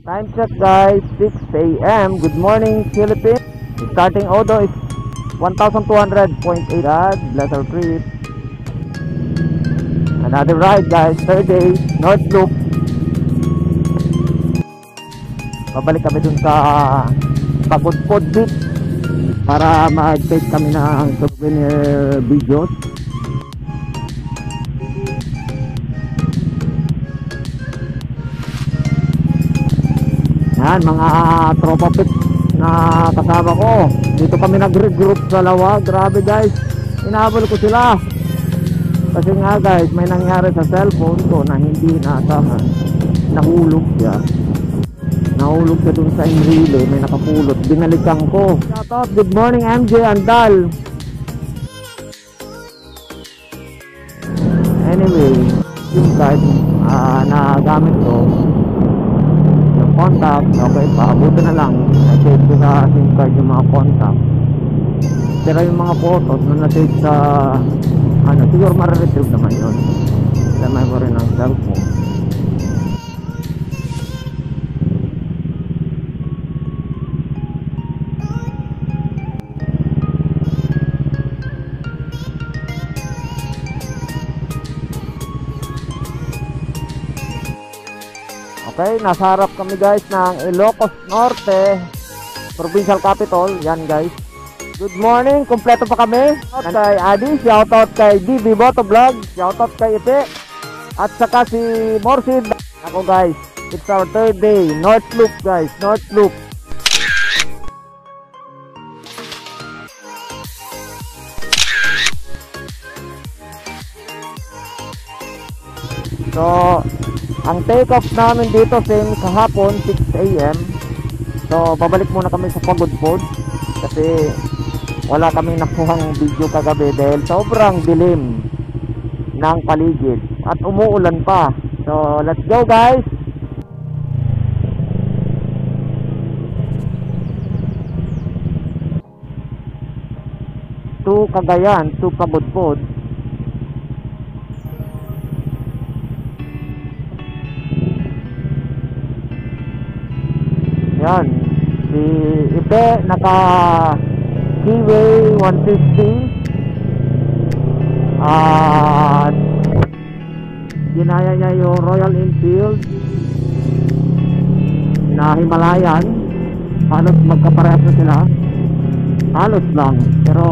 Time check guys, 6 AM. Good morning Philippines. Starting odo is 1,200.8. God bless our trip. Another ride guys, third day, North Loop. Babalik kami dun sa Pagudpod Beach para mag-take kami ng souvenir videos. Yan, mga tropa pits na kasama ko. Dito kami nag-regroup sa Lawa. Grabe guys, inahabol ko sila. Kasi nga guys, may nangyari sa cellphone ko na hindi naasahan. Nahulog siya. Nahulog siya dun sa relay. May nakapulot. Binalikan ko. Shout out, good morning MJ Andal. Anyway, yung guys na gamit ko contact, okay pa, buto na lang na-save ko sa SIM card yung mga contact, pero yung mga photos na na-save sa siguro mariretrieve naman yun sa memory ng cellphone. Okay, nasa harap kami guys ng Ilocos Norte Provincial Capital. Yan guys. Good morning, kumpleto pa kami. Shoutout kay Adi, shoutout kay DB Motovlog, shoutout kay Ipe, at saka si Morsid. Ako guys, it's our third day, North Loop guys, North Loop. So ang take off namin dito same kahapon 6 AM. So babalik muna kami sa Pagudpod kasi wala kami nakuhang video kagabi dahil sobrang dilim ng paligid at umuulan pa. So let's go guys. To Cagayan, to Pagudpod. Yan, si Ipe naka Keyway 150 at ginaya niya yung Royal Enfield na Himalayan. Halos magkaparehas na sila, halos lang, pero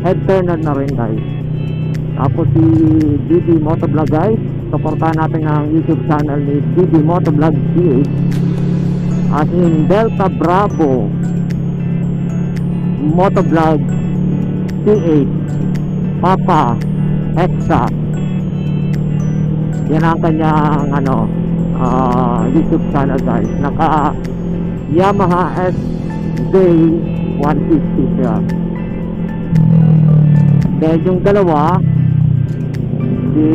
head turner na rin guys. Tapos si DB Motovlog guys, supportahan natin ang YouTube channel ni DB Motovlog PH. As in Delta Bravo Motovlog C8 Papa Hexa. Yan ang kanyang YouTube channel guys. Naka Yamaha SJ 150 siya. Then yung dalawa, si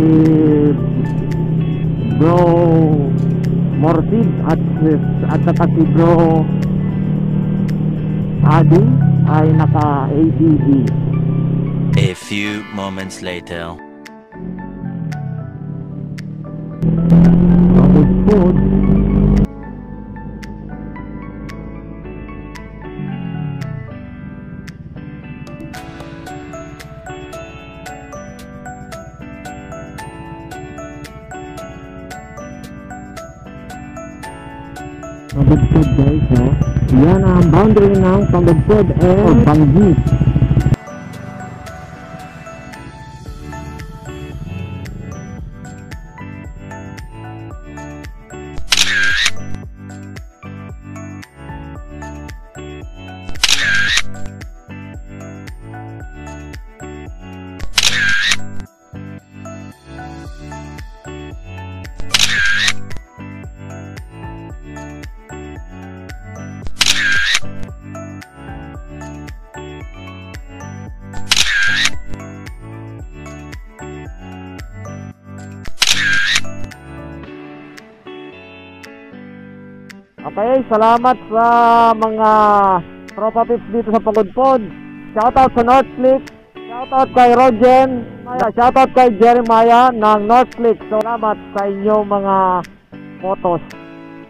Bro Morsid at saka si Bro Adi ay naka ADV. A few moments later. Pagudpod. Pagudpod guys, no? Yan ang boundary ng Pagudpod and Banggi. Okay, salamat sa mga tropa pips dito sa Pagudpod. Shoutout sa Northclick, shoutout kay Rogen, shoutout kay Jeremiah ng Northclick. Salamat sa inyong mga photos.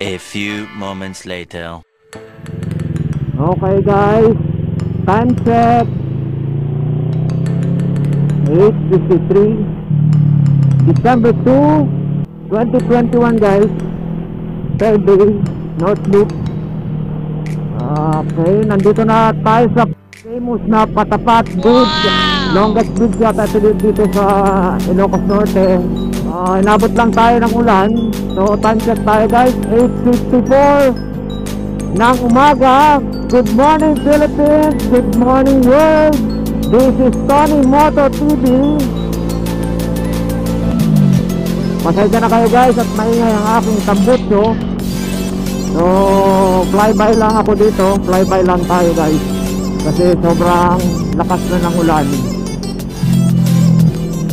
A few moments later. Okay guys, time check 8:53 December 2, 2021 guys. Third day, no sleep. Okay, nandito na tayo sa famous na Patapat Bridge. Longest bridge yata dito sa Ilocos Norte. Inabot lang tayo ng ulan. So time check tayo guys, 8:54 ng umaga. Good morning Philippines, good morning world. This is Tony Moto TV. Pasensya na kayo guys at maingay ang aking tambutso. So flyby lang ako dito, flyby lang tayo guys. Kasi sobrang lakas na ng ulan.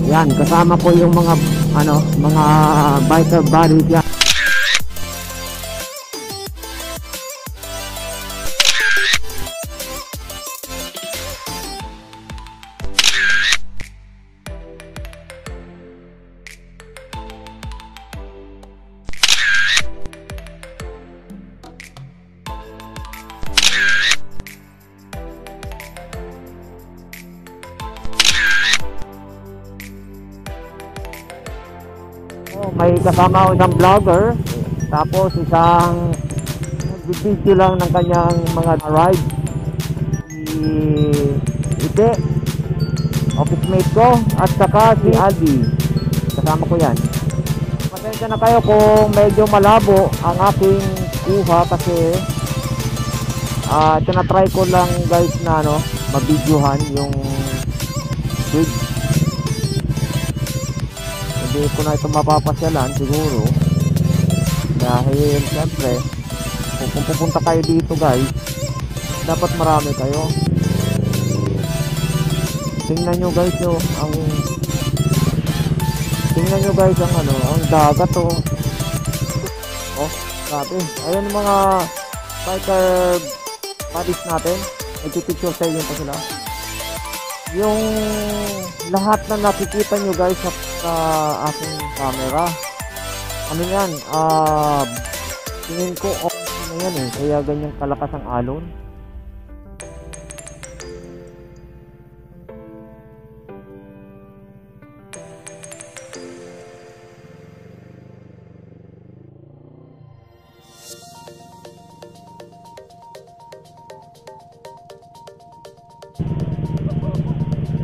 Yan, kasama ko yung mga mga biker buddies yan. May kasama ako isang vlogger, tapos isang video lang ng kanyang mga ride. Ite, office mate ko, at saka si Aldi, kasama ko yan. Pasensya na kayo kung medyo malabo ang aking kuha kasi tinatry ko lang guys na mabidyohan yung bridge. Hindi ko na ito mapapasyalan siguro dahil siyempre kung pupunta kayo dito guys, dapat marami kayo. Tingnan nyo guys ang dagat oh, grabe. Ayun yung mga biker buddies natin, nagpipicture sa inyo pa sila. Yung lahat na nakikita nyo guys sa aking camera, yan, tingin ko okay na yan kaya ganyang kalakas ang alon.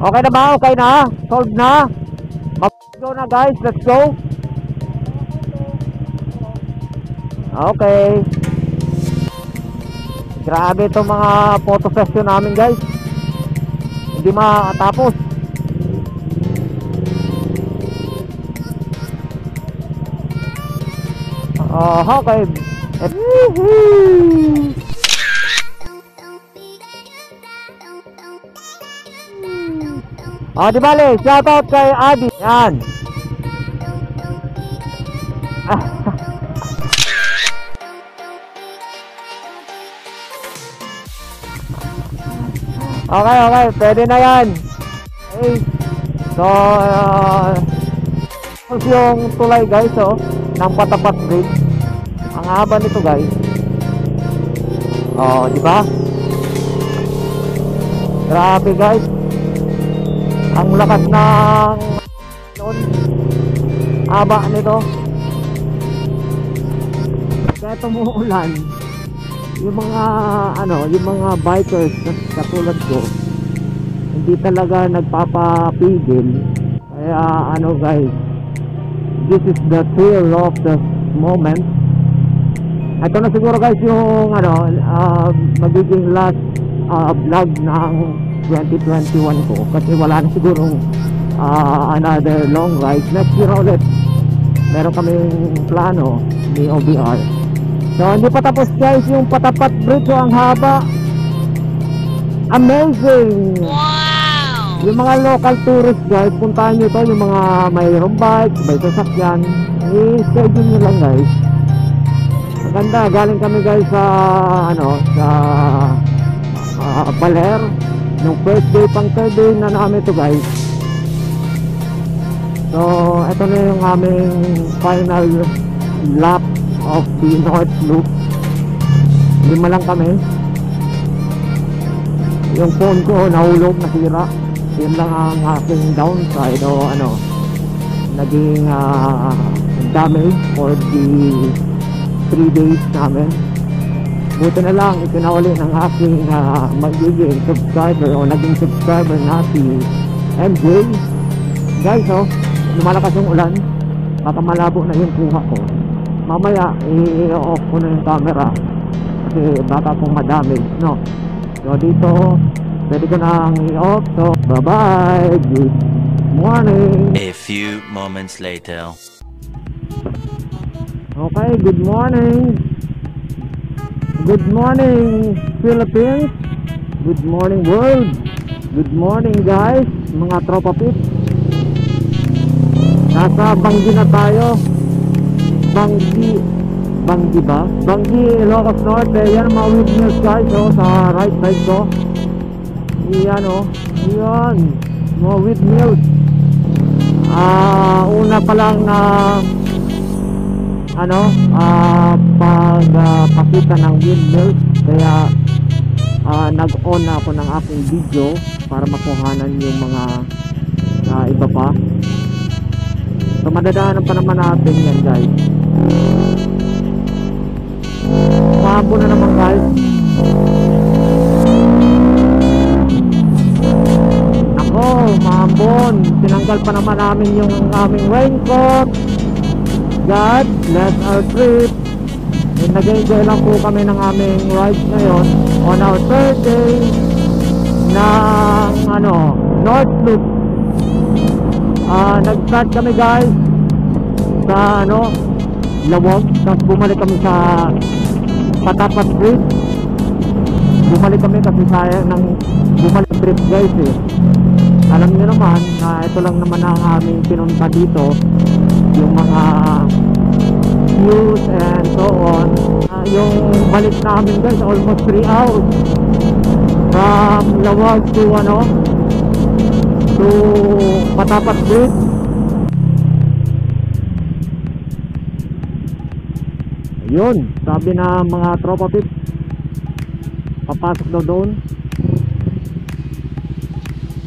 Okay na ba? Okay na? Solved na? Go na guys, let's go. Okay. Grabe itong mga photo session namin guys. Hindi matapos. Okay. Di bale, shoutout kay Adi. Yan. Okay, pwede na yan. Okay. So, yung tulay guys ng Patapat Bridge. Ang haba nito guys. Di ba? Grabe guys. Ang lakas ng haba nito. Kaya tumuulan, yung mga bikers na katulad ko, hindi talaga nagpapapigil. Kaya guys, this is the thrill of the moment. Ito na siguro guys yung magiging last vlog ng 2021 ko kasi wala na sigurong another long ride. Next year ulit meron kaming plano ni OBR. So hindi pa tapos guys yung Patapat Bridge. Ang haba, amazing. Wow! Yung mga local tourists guys, puntahan nyo to. Yung mga mayroong bike, may sasakyan, i-schedule nyo lang guys. Maganda, galing kami guys sa Baler nung first day, pang third day na namin ito guys. So ito na yung aming final lap of the North Loop. 5 lang kami. Yung phone ko nahulog, nasira. Yun lang ang aking downside o ano, naging damage for the 3 days namin. Buti na lang ipinauli ng aking magiging subscriber o naging subscriber na si MJ. Guys, lumalakas yung ulan, baka malabo na yung kuha ko. Mamaya i-off ko na yung camera kasi baka kung madamage, no? So dito pwede ko nang i-off. So bye bye, good morning. A few moments later. Okay, good morning. Good morning Philippines. Good morning world. Good morning guys, mga tropa pit. Nasa Banggi na tayo. Banggi ba? Banggi, Ilocos Norte. Yan mga windmills guys, sa right side ko. Yan yan mga windmills. Una pa lang na pagpakita ng windmills, kaya nag-on na ako ng aking video para makuhanan yung mga iba pa. So madadaanan pa naman natin yan guys. Mahambo na naman guys. Ako, mahambon. Tinanggal pa naman namin yung aming raincoat. God bless our trip. And nag-enjoy lang po kami ng aming ride ngayon on our third day ng North Loop. Nag-start kami guys sa Lawag, tapos bumalik kami sa Patapat Bridge. Bumalik kami kasi sayang ng bumalik trip guys Alam niyo naman na ito lang naman ang aming pinunta dito, yung mga views and so on. Yung balik namin guys almost 3 hours from Lawag to Patapat Bridge. Yun, sabi na mga tropa pit, papasok daw doon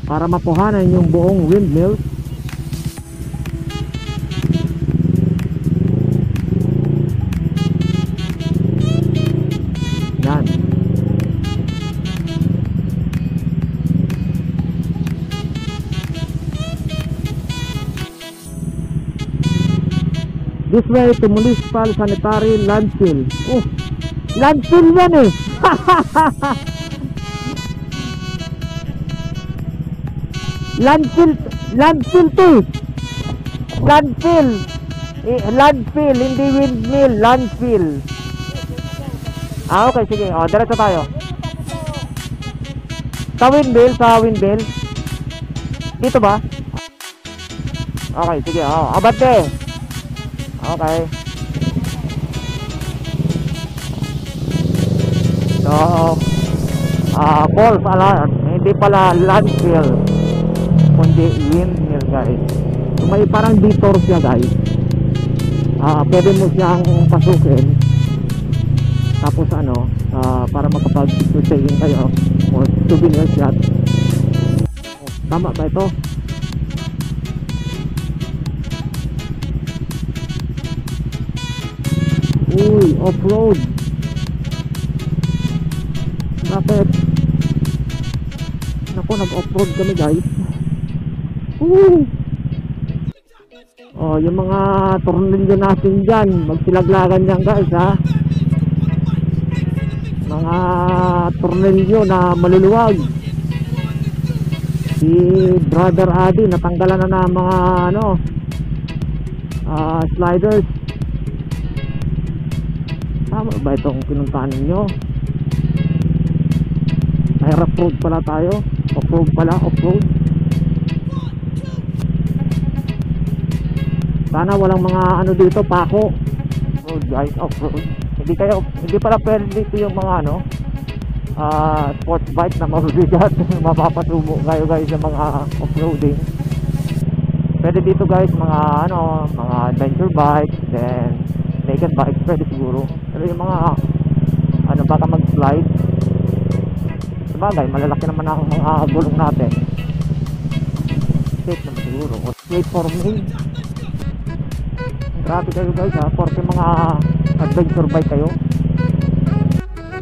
para mapuhanan yung buong windmill. Yan. This way to Municipal Sanitary Landfill. Oh, landfill yan Landfill to. Landfill, hindi windmill, landfill. Okay, sige. Diretso tayo. Sa windmill. Dito ba? Okay, sige. Abante. Okay. So, false alarm. Hindi pala landfill, kundi windmill guys. So, may parang detour siya guys. Pwede mo siyang pasukin. Tapos para makapag-staying kayo or souvenir shot. Tama ba ito? Uy, off-road. Bakit? Naku, nag-off-road kami guys. Uy! Yung mga tornilyo natin dyan, magsilaglagan yan guys mga tornilyo na maluluwag. Si Brother Adi natanggalan na ng mga sliders. Tama ba itong pinuntahan ninyo? Ay, off-road pala tayo. Off-road pala, off-road. Sana walang mga dito, pako. Road guys, off-road. Hindi pala pwede dito yung mga sports bike na mabibigat. Mapapasubo kayo guys sa mga off-roading. Pwede dito guys mga adventure bikes, then naked mountain bike, pwede siguro. Pero yung mga ano, baka mag-slide, sabagay, malalaki naman ang mga gulong natin. Safe naman siguro. Wait for me. Grabe kayo guys ha, porque mga adventure bike kayo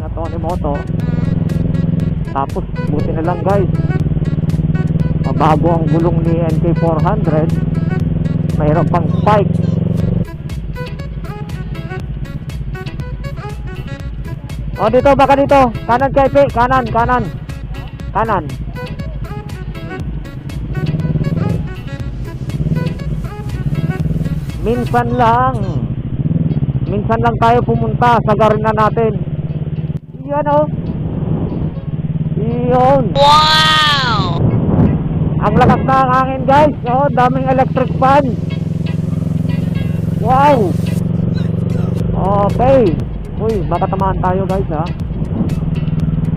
na Tony Moto. Tapos buti na lang guys, mabago ang gulong ni NK400, mayroon pang spike. O dito, baka dito, kanan kay P, kanan. Minsan lang tayo pumunta sa garina natin. Yan o. Yun. Wow! Ang lakas na ang hangin guys. Oh, daming electric fan. Wow. Okay. Uy, baka tamaan tayo guys ha.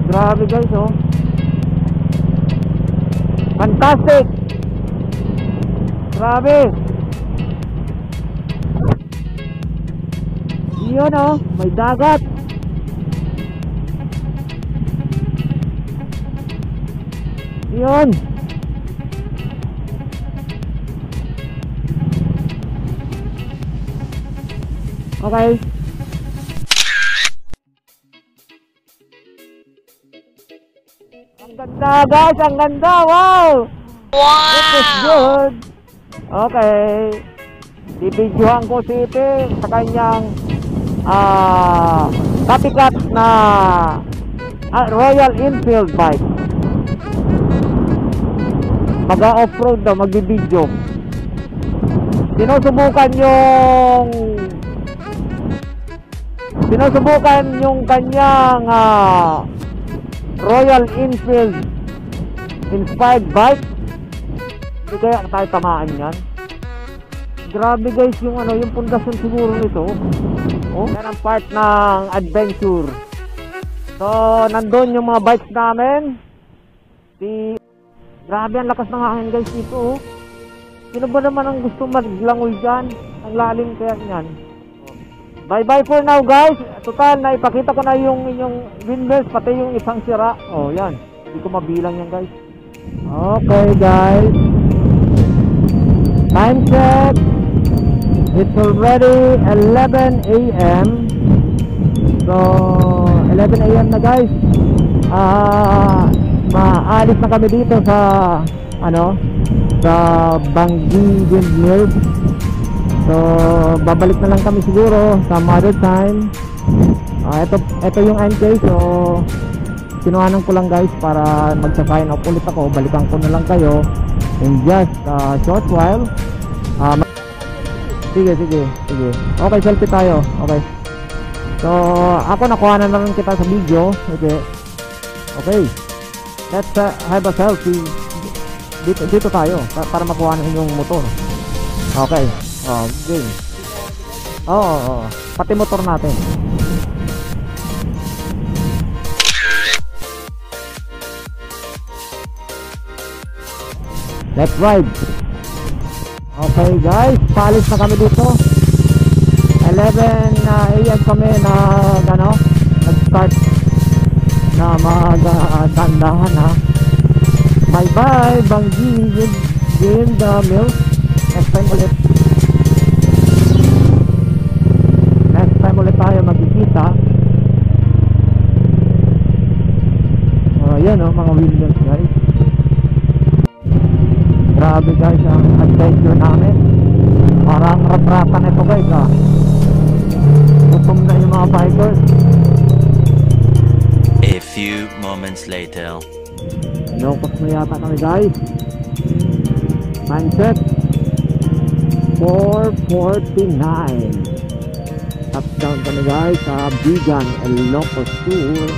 Grabe guys oh. Fantastic. Grabe. Yun oh, may dagat. Yun. Okay. Ang ganda guys, ang ganda. Wow. This is good. Okay. Bibidyohan ko si Ite sa kanyang copycat na Royal Enfield bike. Mag-off-road daw, magbibidyo. Sinusubukan yung kanyang Royal Enfield inspired bike. Hindi kaya tayo tamaan yan. Grabe guys, yung yung pundasyon siguro nito. Oh, yan ang part ng adventure. So, nandun yung mga bikes namin. Grabe ang lakas ng hangin guys dito. Oh. Sino ba naman ang gusto maglangoy dyan? Ang lalim kaya yan. Bye bye for now guys. Total, naipakita ko na yung inyong windmills, pati yung isang sira. Oh, yan. Hindi ko mabilang yan guys. Okay guys. Time check. It's already 11 a.m. So, 11 a.m. na guys. Maalis na kami dito sa sa Banggi Windmills. So, babalik na lang kami siguro some other time. Ito yung NK. So, kinuhanan ko lang guys para magsa-sign up ulit ako. Balikan ko na lang kayo in just a short while. Sige. Okay, selfie tayo. Okay. So, ako nakuha na lang kita sa video. Okay. Let's have a selfie. Dito tayo para makuha na yung motor. Okay. Game. Oo. Pati motor natin. Let's ride. Okay guys, paalis na kami dito. 11 a.m. kami na nag-start na magdandahan ha. Bye bye Banggi Windmills. Next time ulit tayo magkikita. Ayan mga windmills guys. Grabe guys ang adventure namin. Parang ratratan ito guys ha. Gutom na yung mga bikers. A few moments later. Lokos na yata kami guys. Mindset 4:49. Touchdown kami guys sa Bigan Ilocos Sur.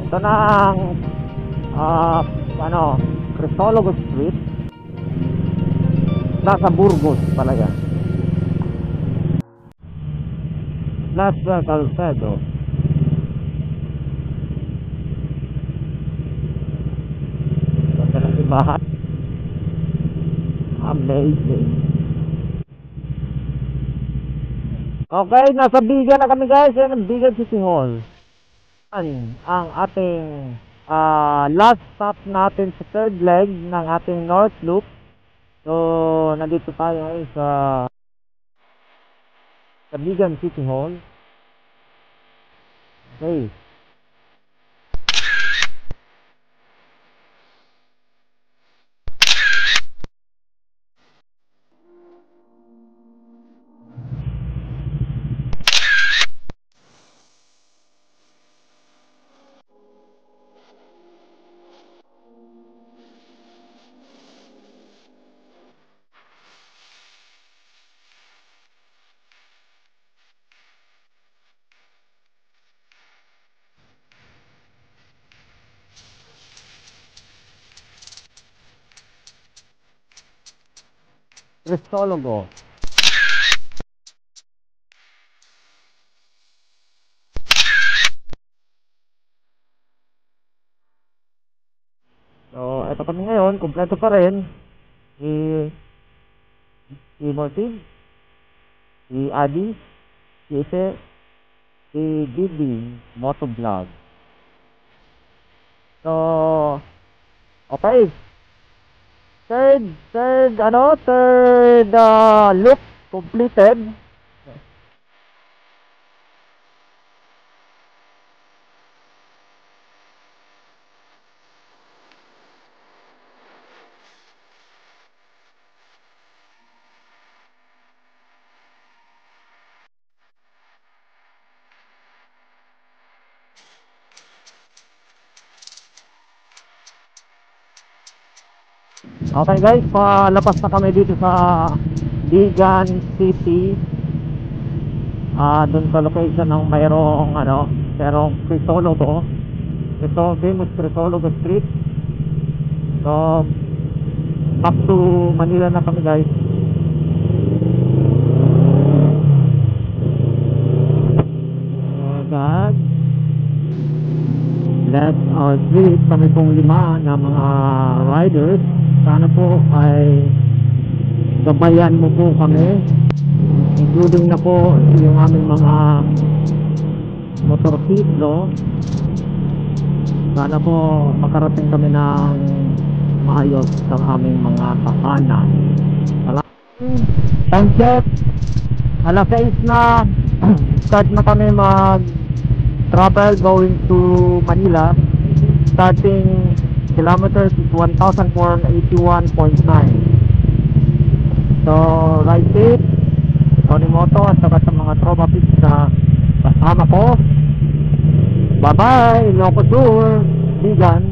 Ito na ang Cristologo Street. Nasa Burgos pala yan. Plaza Calcedo. Ito na si Bahat. Amazing. Okay, nasa Bigan na kami guys. Yan ang Bigan City Hall. Ang ating last stop natin sa third leg ng ating North Loop. So, nandito tayo ngayon sa Bigan City Hall. Okay. Cristologo. So, eto kami ngayon, kumpleto pa rin. Si Morty, si Adi, si Ife, si Didi, Motovlog. So, okay. Third loop completed. Okay guys, palabas na kami dito sa Bigan City. Doon sa location ng mayroong Cristologo. Ito, famous Cristologo Street. So, back to Manila na kami guys. Oh God. That's our street. Kami pong 5 na mga riders. Sana po ay gabayan mo po kami, including na po yung aming mga motorsiklo. Sana po makarating kami ng maayos sa aming mga tahanan. Time check, alas 6 na. Start na kami mag travel going to Manila. Starting kilometers is 1,481.9. So, ride safe, Tony Moto at saka sa mga tropa pits na kasama ko. Bye bye, Loco Tour, Bigan.